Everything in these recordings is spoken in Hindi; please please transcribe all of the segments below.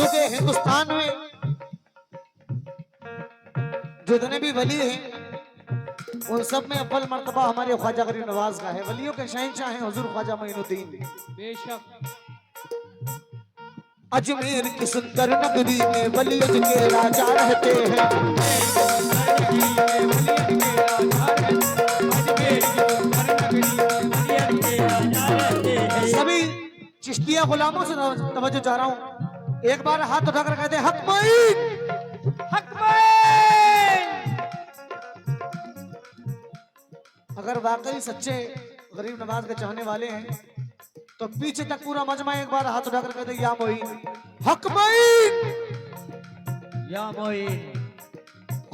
क्योंकि हिंदुस्तान में जितने भी वली हैं उन सब में अव्वल मर्तबा हमारे ख्वाजा गरीब नवाज का है। वलियों के शहंशाह हैं हुजूर ख्वाजा मोइनुद्दीन। बेशक अजमेर की सुंदर नगरी में वलियों के राजा रहते हैं। सभी चिश्तिया गुलामों से तवज्जो चाह रहा हूँ, एक बार हाथ उठाकर कहते हैं हक मोइन, हक मोइन। अगर वाकई सच्चे गरीब नवाज के चाहने वाले हैं तो पीछे तक पूरा मजमा एक बार हाथ उठाकर कहते हैं या मोइन, हक मोइन, या मोइन।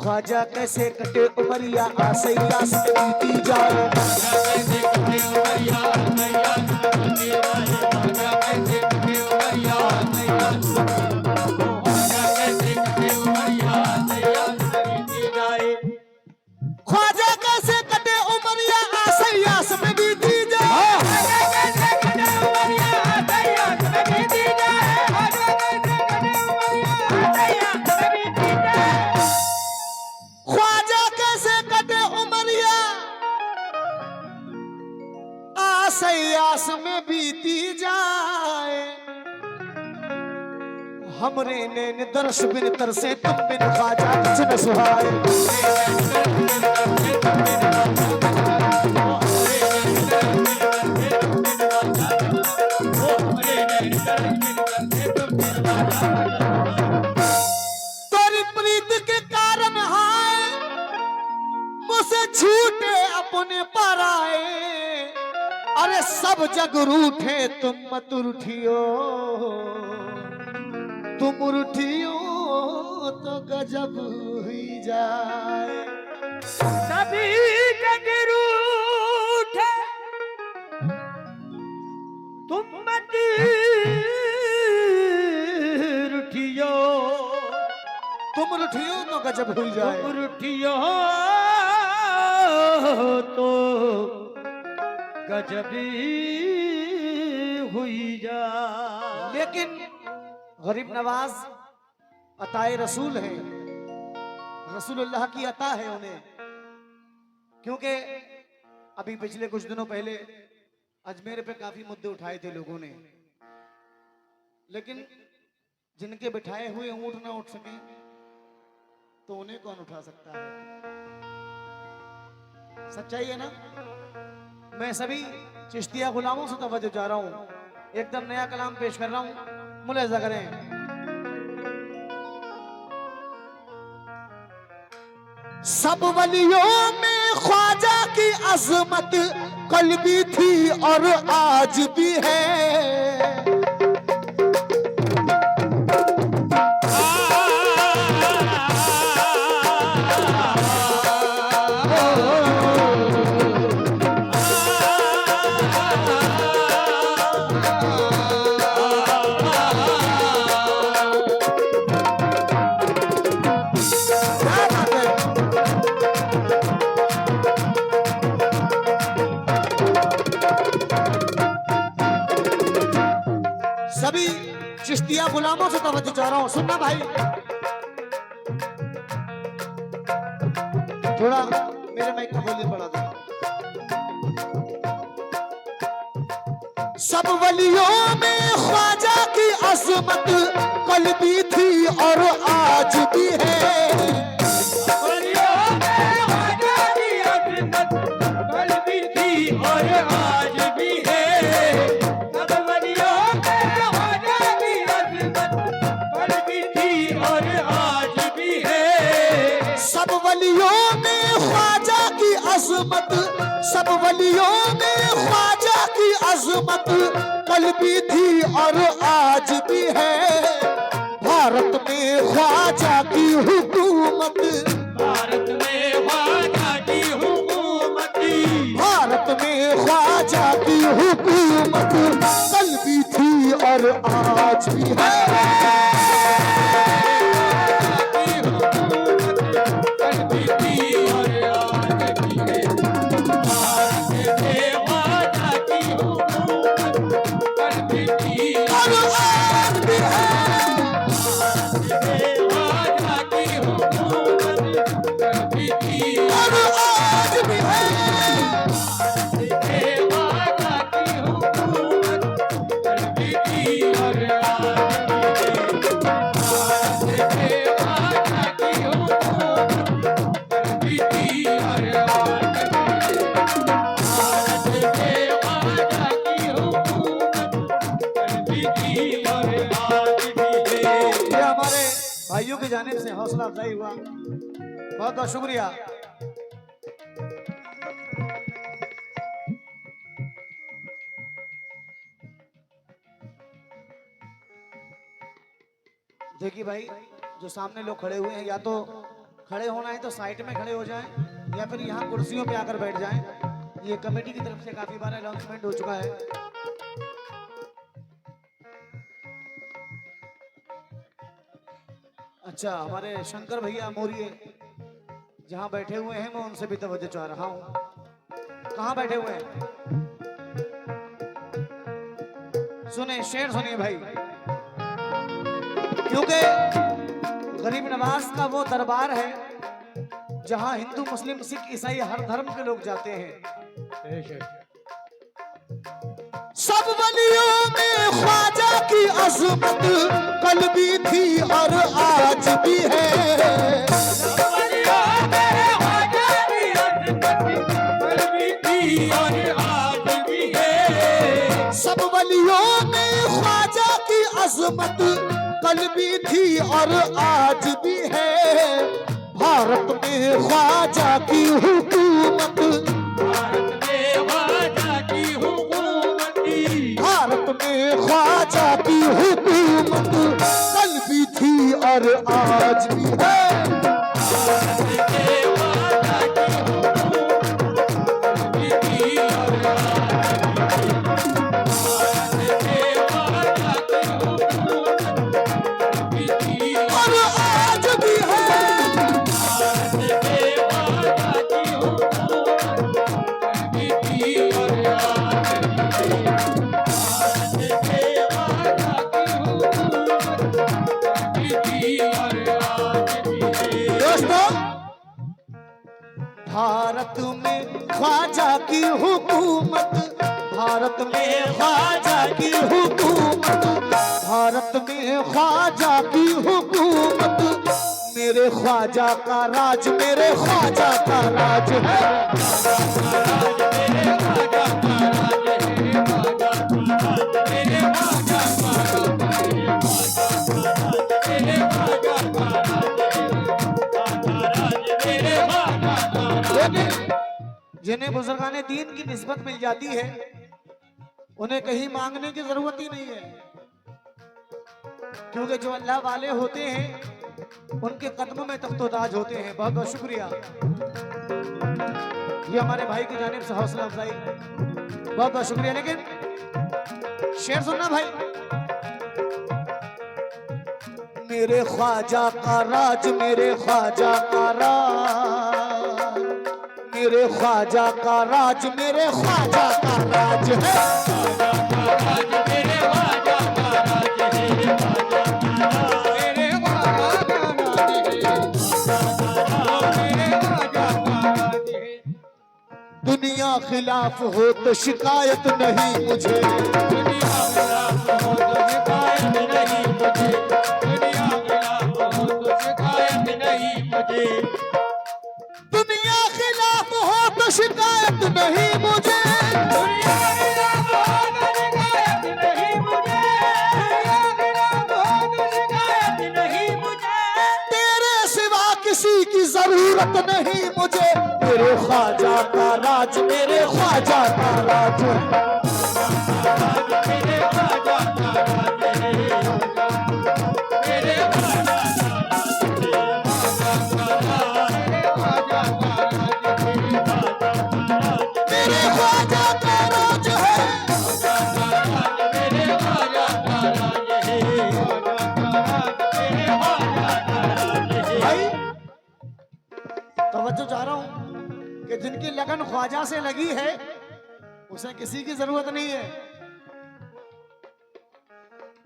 ख्वाजा कैसे कटे उमरिया आसैया से बीती जाए। ख्वाजा कैसे कटे उमरिया आसैया से बीती जाए। ख्वाजा कैसे कटे उमरिया आसैयास में बीती जाए। हमरे नैन दर्श बिन तरसे तुम बिन ख्वाजा कुछ न सुहाए। तोरी प्रीत के कारण हाय मुझसे छूटे अपने पराए। अरे सब जग रूठे तुम मत रूठियो, तुम रूठियो तो गजब हुई जाए। सभी जग रूठे तुम मत रूठियो, तुम रूठियो तो गजब हुई जाए। तुम रूठियो तो गजबी हुई जा। लेकिन गरीब नवाज अताए रसूल है, रसूलुल्लाह की अता है उन्हें। क्योंकि अभी पिछले कुछ दिनों पहले अजमेर पे काफी मुद्दे उठाए थे लोगों ने, लेकिन जिनके बिठाए हुए ऊंट ना उठ सके तो उन्हें कौन उठा सकता है। सच्चाई है ना। मैं सभी चिश्तिया गुलामों से तवज्जो चाह रहा हूं, एकदम नया कलाम पेश कर रहा हूं, मुलाहिजा करें। सब वलियों में ख्वाजा की अजमत कल भी थी और आज भी है। सभी चिश्तिया गुलामों से तवज्जो चाह रहा हूं, सुनना भाई। थोड़ा मेरे माइक का वॉल्यूम बढ़ा दो। सब वलियों में ख्वाजा की अजमत कल भी थी और आज भी है। वलियों में ख्वाजा की अजमत कल भी थी और आज भी है। सब वलियों में ख्वाजा की अजमत कल भी थी और आज भी है। सब वलियों में ख्वाजा की अजमत, सब वलियों में ख्वाजा की अजमत कल भी थी और आज भी है। भारत में ख्वाजा की हुकूमत, भारत में ख्वाजा की हुकूमत, भारत में ख्वाजा की हुकूमत कल भी थी और आज भी है। भाइयों की जानिब से हौसला अफजाई हुआ, बहुत बहुत शुक्रिया। देखिए भाई, जो सामने लोग खड़े हुए हैं, या तो खड़े होना है तो साइड में खड़े हो जाएं, या फिर यहाँ कुर्सियों पे आकर बैठ जाएं। ये कमेटी की तरफ से काफी बार अनाउंसमेंट हो चुका है। अच्छा, हमारे शंकर भैया मोरिये जहाँ बैठे हुए हैं, मैं उनसे भी तवज्जो चाह रहा हूँ। कहाँ बैठे हुए हैं? सुने, शेर सुनिए भाई, क्योंकि गरीब नवाज का वो दरबार है जहां हिंदू, मुस्लिम, सिख, ईसाई हर धर्म के लोग जाते हैं। सब वलियों में ख्वाजा की अज़मत कल भी थी और आज भी है। सब वलियों में ख्वाजा की अज़मत कल भी थी और आज भी है। सब वलियों में ख्वाजा की अज़मत कल भी थी और आज भी है। भारत में ख्वाजा की हुकूमत, भारत में ख्वाजा की हुकूमत, भारत में ख्वाजा की हुकूमत कल भी थी और आज भी है। भारत में ख्वाजा की हुकूमत, भारत में ख्वाजा की हुकूमत, भारत में ख्वाजा की हुकूमत। मेरे ख्वाजा का राज, मेरे ख्वाजा का राज है। जिन्हें बुजुर्गाने दीन की निस्बत मिल जाती है, उन्हें कहीं मांगने की जरूरत ही नहीं है, क्योंकि जो अल्लाह वाले होते हैं उनके कदमों में तख्तोताज होते हैं। बहुत बहुत शुक्रिया, ये हमारे भाई की जानिब से हौसला अफजाई, बहुत बहुत शुक्रिया। लेकिन शेर सुनना भाई, मेरे ख्वाजा का राज, मेरे ख्वाजा का राज, मेरे ख्वाजा का राज, मेरे ख्वाजा का राज है। दुनिया खिलाफ हो तो शिकायत नहीं मुझे, दुनिया खिलाफ हो तो शिकायत नहीं मुझे, दुनिया खिलाफ हो तो शिकायत नहीं मुझे, दुनिया खिलाफ हो तो शिकायत नहीं मुझे, दुनिया खिलाफ हो तो शिकायत नहीं मुझे, दुनिया खिलाफ हो तो शिकायत नहीं मुझे, तेरे सिवा किसी की जरूरत नहीं मुझे। मेरे ख्वाजा का राज, मेरे ख्वाजा का राज है। मेरे ख्वाजा का राज है, मेरे ख्वाजा मेरे ख्वाजा का राज है। भाई तवज्जो चाह रहा हूं कि जिनकी लगन ख्वाजा से लगी है उसे किसी की जरूरत नहीं है।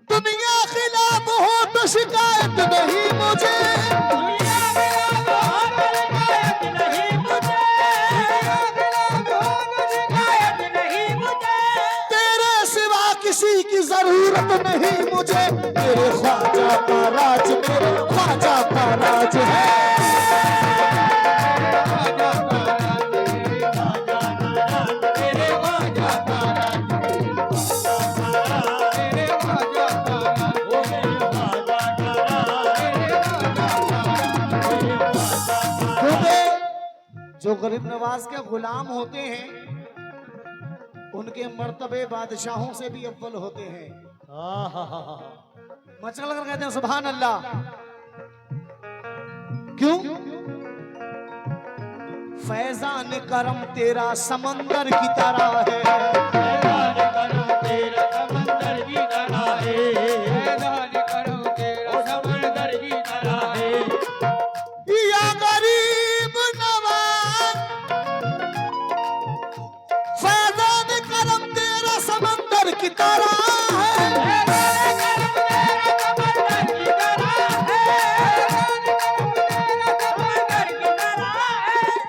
दुनिया खिलाफ हो तो शिकायत नहीं मुझे, दुनिया खिलाफ हो तो शिकायत नहीं मुझे, दुनिया खिलाफ हो तो शिकायत नहीं मुझे, तेरे सिवा किसी की जरूरत नहीं मुझे। मेरे ख्वाजा का राज, मेरे ख्वाजा का राज है। गरीब नवाज के गुलाम होते हैं उनके मर्तबे बादशाहों से भी अव्वल होते हैं। मचल कर कहते हैं सुभान अल्लाह। क्यों? फैजान करम तेरा समंदर की तरह है, फैजान करम तेरा समंदर की तरह है, फैजान करम तेरा समंदर की तरह है। या गरीब नवाज फैजान करम तेरा समंदर की तरह है,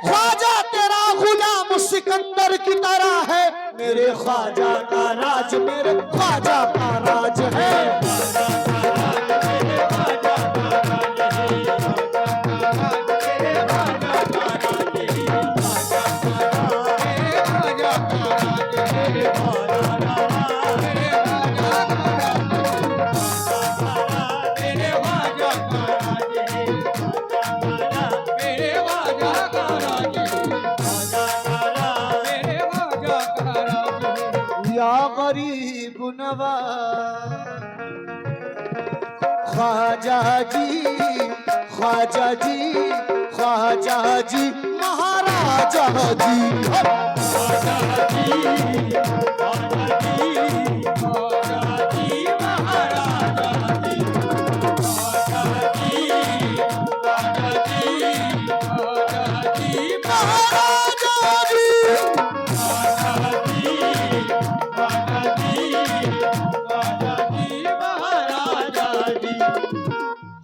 ख्वाजा तेरा गुलाम सिकंदर की तरह है। मेरे ख्वाजा का राज मेरे ख्वाजा का राज है। या गरीब नवाज ख्वाजा जी ख्वाजा जी ख्वाजा जी महाराजा जी।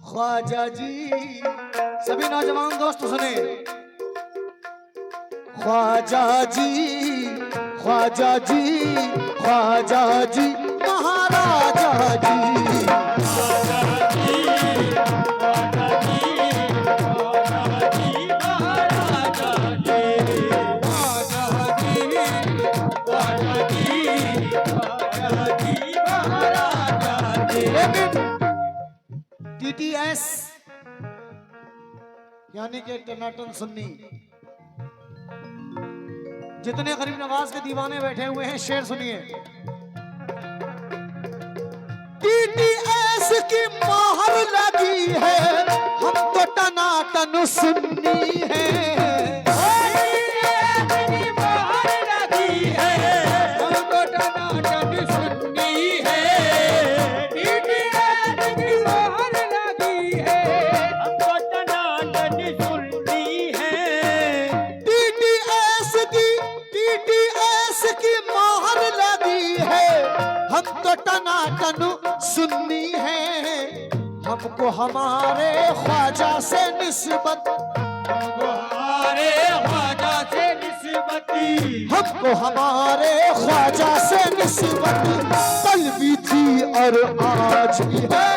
ख्वाजा जी सभी नौजवान दोस्त सुने। ख्वाजा जी ख्वाजा जी ख्वाजा जी महाराजा जी। TTS यानी कि टनाटन सुन्नी जितने गरीब नवाज के दीवाने बैठे हुए हैं शेर सुनिए। TTS की मोहर लगी है हम तो टनाटन सुन्नी है। हम तो टनाटन सुन्नी है। हमको हमारे ख्वाजा से निस्बत, हमारे ख्वाजा से निस्बती, हमको हमारे ख्वाजा से निस्बत कल भी थी और आज भी है।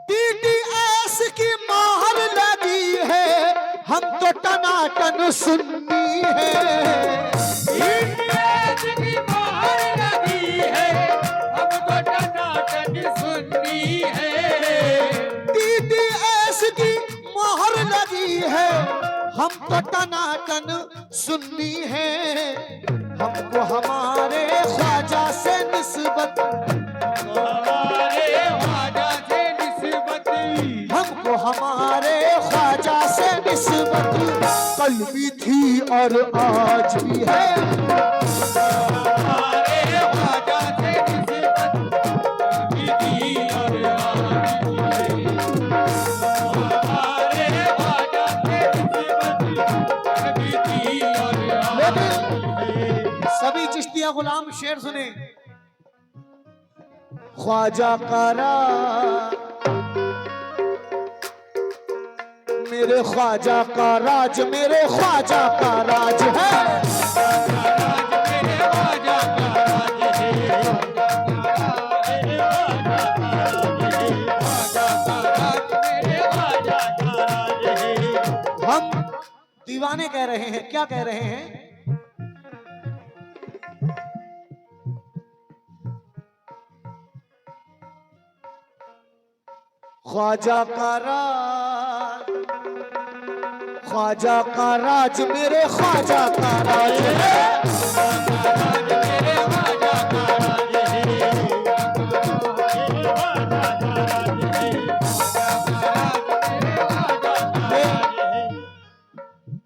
TTS की मोहर लगी है हम तो टनाटन सुन्नी है। TTS की मोहर लगी है हम तो टनाटन सुन्नी है। TTS की मोहर लगी है हम तो टनाटन सुन्नी है। हमको हमारे ख्वाजा से निस्बत, हमारे ख्वाजा से निस्बती, हमको हमारे ख्वाजा से निस्बत कल भी थी और आज भी है। हमारे ख्वाजा से निस्बत भी थी और आज भी है। हमारे ख्वाजा से निस्बत भी थी और आज भी है। सभी चिश्तिया गुलाम शेर सुने। ख्वाजा का राज मेरे ख्वाजा का राज, मेरे ख्वाजा का राज है। हम दीवाने कह रहे हैं, क्या कह रहे हैं? ख्वाजा का राज, ख्वाजा का राज, मेरे ख्वाजा का राज है।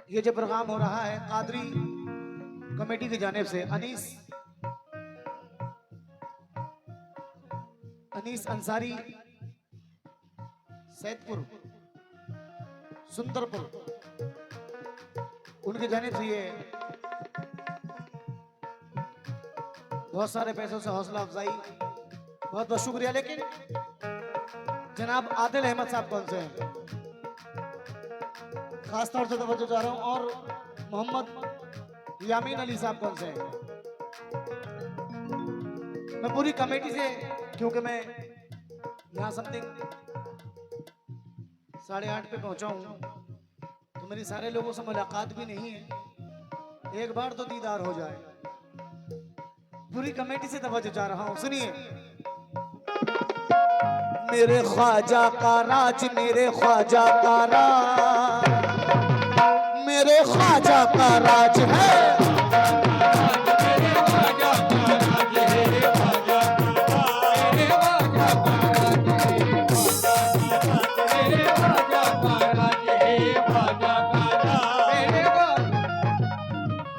ये जो प्रोग्राम हो रहा है कादरी कमेटी की जानिब से अनीस अंसारी, सैदपुर, सुंदरपुर, उनके जानिब से ये बहुत सारे पैसों से हौसला अफजाई, बहुत बहुत शुक्रिया। लेकिन जनाब आदिल अहमद साहब कौन से हैं, खास तौर से तवज्जो चाह रहा हूं, और मोहम्मद यामीन अली साहब कौन से हैं। मैं पूरी कमेटी से, क्योंकि मैं यहाँ समथिंग 8:30 पे पहुंचा हूं, तो मेरी सारे लोगों से मुलाकात भी नहीं है, एक बार तो दीदार हो जाए। पूरी कमेटी से तवज्जो चाह रहा हूं, सुनिए। मेरे ख्वाजा का राज, मेरे ख्वाजा का राज, मेरे ख्वाजा का राज है।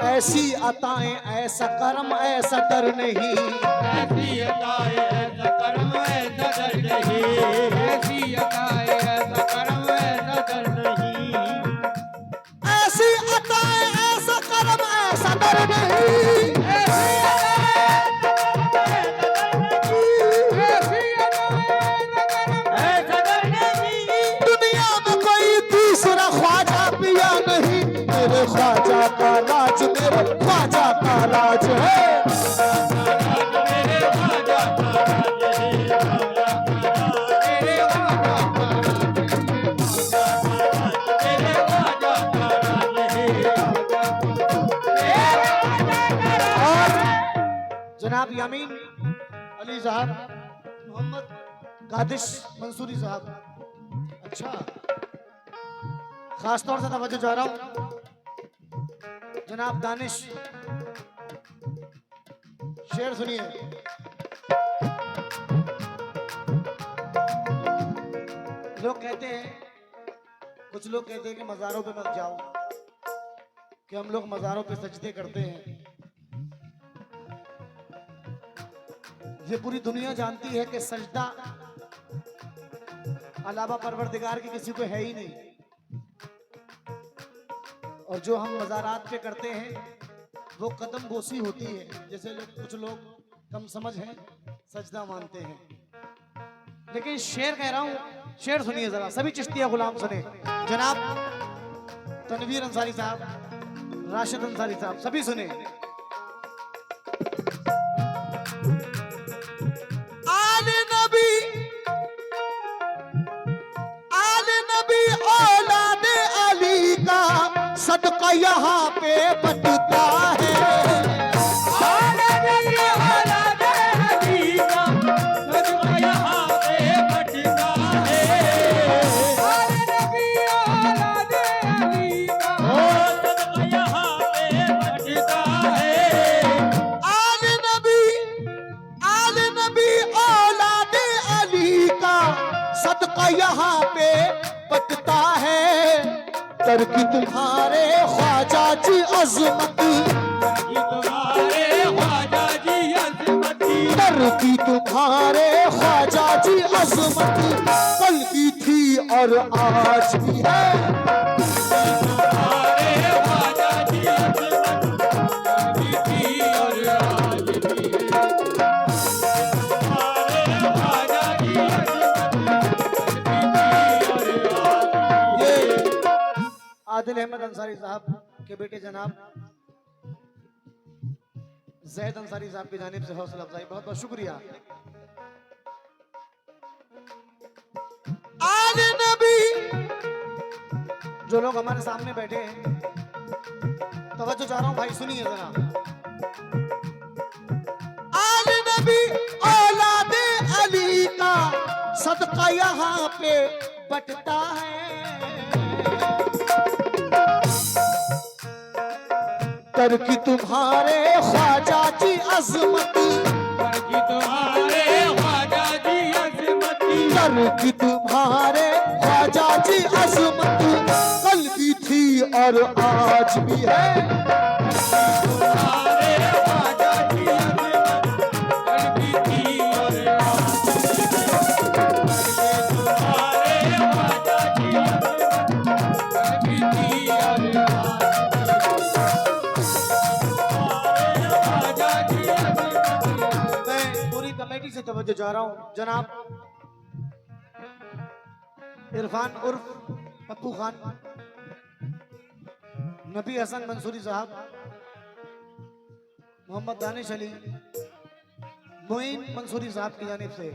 ऐसी अताएं, ऐसा कर्म, ऐसा डर नहीं, ऐसी अताएं, ऐसा कर्म, ऐसा डर नहीं, ऐसी अताएं, ऐसा कर्म, ऐसा डर नहीं, ऐसी अताएं, ऐसा कर्म, ऐसा डर नहीं, दुनिया में कोई दूसरा ख्वाजा पिया नहीं। मेरे ख्वाजा का राज, मेरे ख्वाजा का राज है। जनाब यामीन अली साहब, मोहम्मद कादिश मंसूरी साहब, अच्छा खास तौर से तवज्जो चाह रहा हूं, जनाब दानिश, शेर सुनिए। लोग कहते हैं, कुछ लोग कहते हैं कि मज़ारों पे मत जाओ, कि हम लोग मज़ारों पे सजदे करते हैं। ये पूरी दुनिया जानती है कि सजदा अलावा परवरदिगार के किसी को है ही नहीं। और जो हम मज़ारात पे करते हैं वो कदम बोसी होती है, जैसे कुछ लोग कम समझ हैं, सजदा मानते हैं। लेकिन शेर कह रहा हूं, शेर सुनिए जरा, सभी चिश्तिया गुलाम सुने। जनाब तनवीर अंसारी साहब, राशिद अंसारी साहब, सभी सुने। आले नबी, आले नबी औलादे अली का सदका यहाँ पे बटता है। आले नबी औलादे अली का सदका यहाँ पे बटता है। आले नबी औलादे अली का सदका यहाँ पे बटता है। आले नबी औलादे अली का सदका यहाँ पे बटता है। तर की तुम्हारे ख्वाजा जी अजमत, तुम्हारे ख्वाजा जी अज़मत, तर की तुम्हारे ख्वाजा जी अजमत, कल की थी और आज भी है। तुम्हारे ख्वाजा जी अज़मत, कभी थी और आज भी है। तुम्हारे ख्वाजा जी अज़मत, कभी थी और आज भी है। आदिल अहमद अंसारी साहब के बेटे जनाब जैद अंसारी साहब की जानिब से हौसला अफजाई, बहुत बहुत शुक्रिया। आले नबी, जो लोग हमारे सामने बैठे हैं, तवज्जो चाह रहा हूं भाई, सुनिए जरा। आले नबी औलादे अली का सदका यहाँ पे बटता है। कर की तुम्हारे ख्वाजा की अजमत, करकी तुम्हारे ख्वाजा जी अजमत, कर की तुम्हारे ख्वाजा की अजमत, कल भी थी और आज भी है। तुम्हारे ख्वाजा जी अजमत, करकी थी और आज तुम्हारे ख्वाजा जी अजमत, करकी थी और आज ख्वाजा जी अजमत। मैं पूरी कमेटी से तवज्जो चाह रहा हूं। जनाब इरफान उर्फ पप्पू खान, नबी हसन मंसूरी साहब, मोहम्मद दानिश अली, मोइन मंसूरी साहब की जानिब से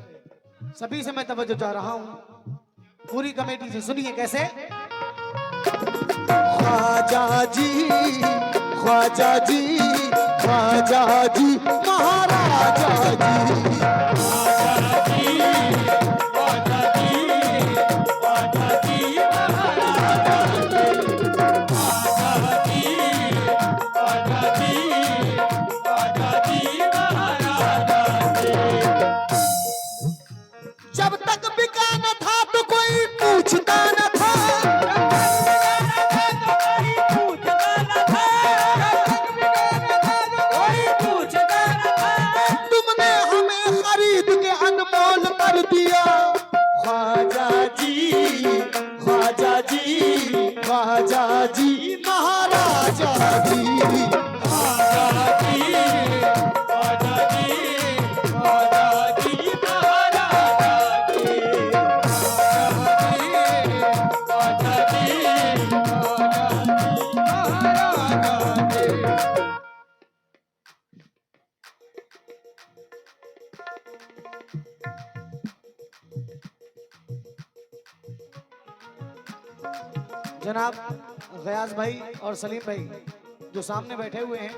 सभी से मैं तवज्जो चाह रहा हूं। पूरी कमेटी से सुनिए कैसे। ख्वाजा जी, ख्वाजा जी, ख्वाजा जी, महाराजा जी, जब तक बिका न था तो कोई पूछता न था। तुमने हमें खरीद के अनमोल कर दिया। ख्वाजा जी, ख्वाजा जी, ख्वाजा जी, महाराजा जी, जनाब गयास भाई और सलीम भाई जो सामने बैठे हुए हैं,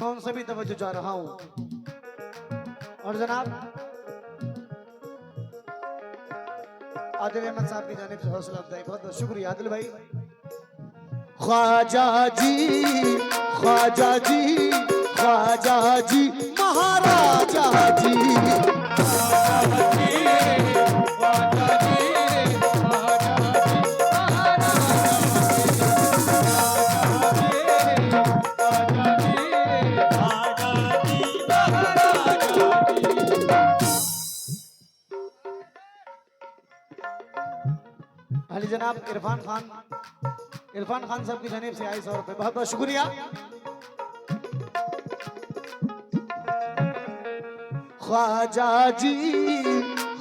मैं उनसे भी तवज्जो चाह रहा हूं। और जनाब आदिल अहमद साहब की जानिब से हौसला अफजाई, बहुत बहुत शुक्रिया आदिल भाई। ख्वाजा जी, ख्वाजा जी, ख्वाजा जी, महाराजा जी, अली जनाब इरफान खान साहब की जानिब से आई 100 रुपए, बहुत बहुत शुक्रिया। ख्वाजा जी,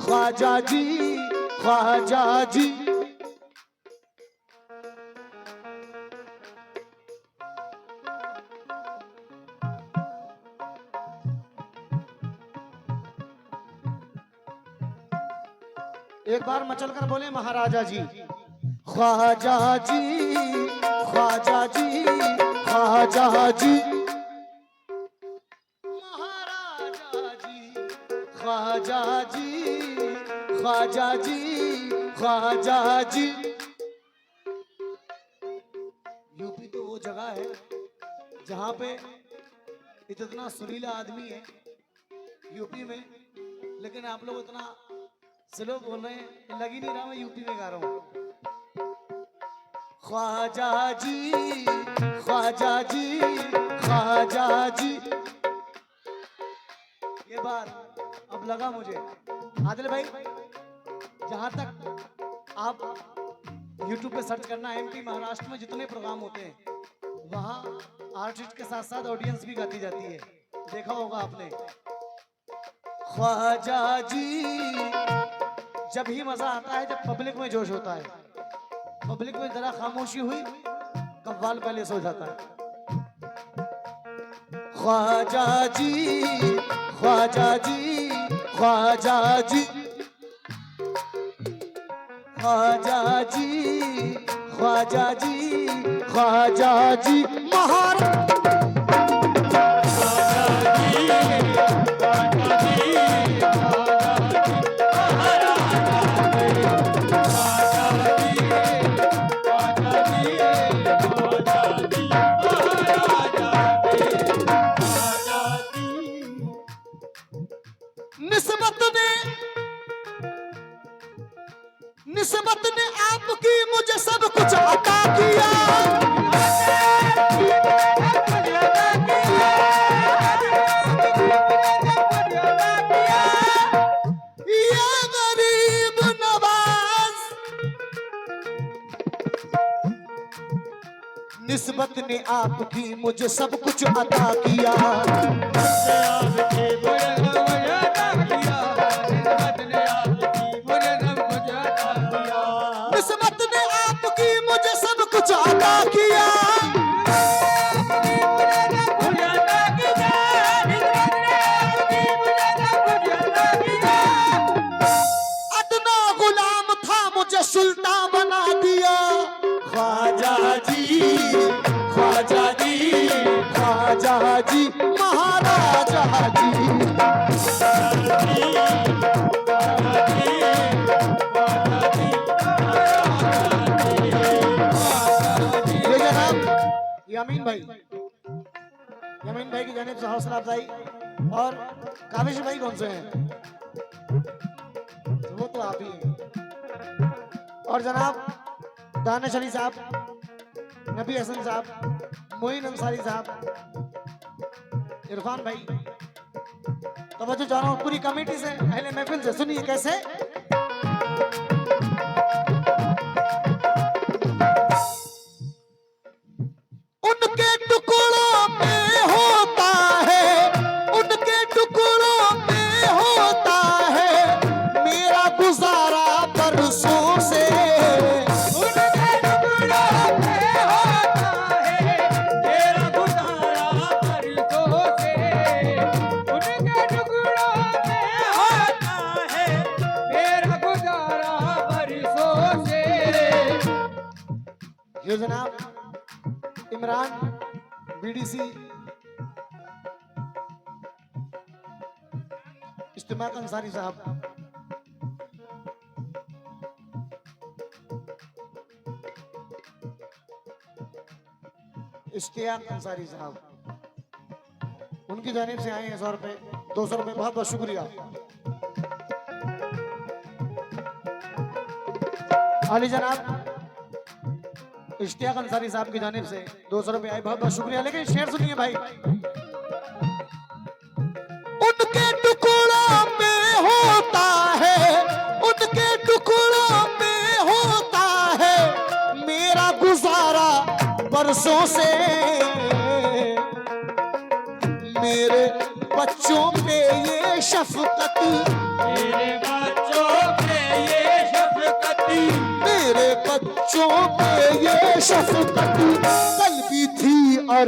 ख्वाजा जी, ख्वाजा जी, एक बार मचल कर बोले महाराजा जी। ख्वाजा जी, ख्वाजा जी, ख्वाजा जी, महाराजा जी, ख्वाजा जी, ख्वाजा जी, ख्वाजा जी। यूपी तो वो जगह है जहां पे इतना सुरीला आदमी है यूपी में, लेकिन आप लोग इतना स्लो बोल रहे हैं, लग ही नहीं रहा मैं यूपी में गा रहा हूं। ख्वाजा जी, ख्वाजा जी, ख्वाजा जी। ये बार अब लगा मुझे आदिल भाई, जहां तक आप YouTube पे सर्च करना, MP महाराष्ट्र में जितने प्रोग्राम होते हैं वहां आर्टिस्ट के साथ साथ ऑडियंस भी गाती जाती है, देखा होगा आपने। ख्वाजा जी, जब ही मजा आता है जब पब्लिक में जोश होता है। पब्लिक में जरा खामोशी हुई, कव्वाल पहले सो जाता है। ख्वाजा जी, ख्वाजा जी, ख्वाजा जी, ख्वाजा जी, ख्वाजा जी, ख्वाजा जी महाराज। निस्बत ने आपकी मुझे सब कुछ अता किया। या गरीब नवाज, निस्बत ने आपकी मुझे सब कुछ अता किया। निस्बत ने आपकी मुझे सब कुछ अता किया। अदना गुलाम था मुझे सुल्तान बना दिया। ख्वाजा जी, ख्वाजा जी, ख्वाजा जी महाराजा जी। यमीन भाई, यमीन भाई की जानिब से हौसला अफजाई। और काबिश भाई कौन से हैं? वो तो आप ही हैं। और जनाब दानिश अली साहब, नबी हसन साहब, मोइन अंसारी साहब, इरफान भाई, तवज्जो चाह रहा हूँ पूरी कमेटी से, अहले महफिल से। सुनिए कैसे। उनके टुकड़ों में होता है, उनके टुकड़ों में होता है मेरा गुजारा बरसों से। उनके टुकड़ों में होता है मेरा गुजारा बरसों से। उनके टुकड़ों में होता है मेरा गुजारा बरसों से। ये जनाब इमरान बीडीसी इस्तेमाल अंसारी साहब, इश्तियाक अंसारी साहब, उनकी जानिब से आए हैं 100 रुपए, 200 रुपए। बहुत बहुत शुक्रिया। आली जनाब इश्तियाक अंसारी साहब की जानिब से 200 रुपए आए, बहुत बहुत शुक्रिया। लेकिन शेर सुनिए भाई। उनके टुकड़ों में होता है, उनके टुकड़ों में होता है मेरा गुजारा बरसों से। मेरे बच्चों पे ये शफकत, मेरे बच्चों पे ये शफकत, मेरे बच्चों पे ये शफकत कल भी थी और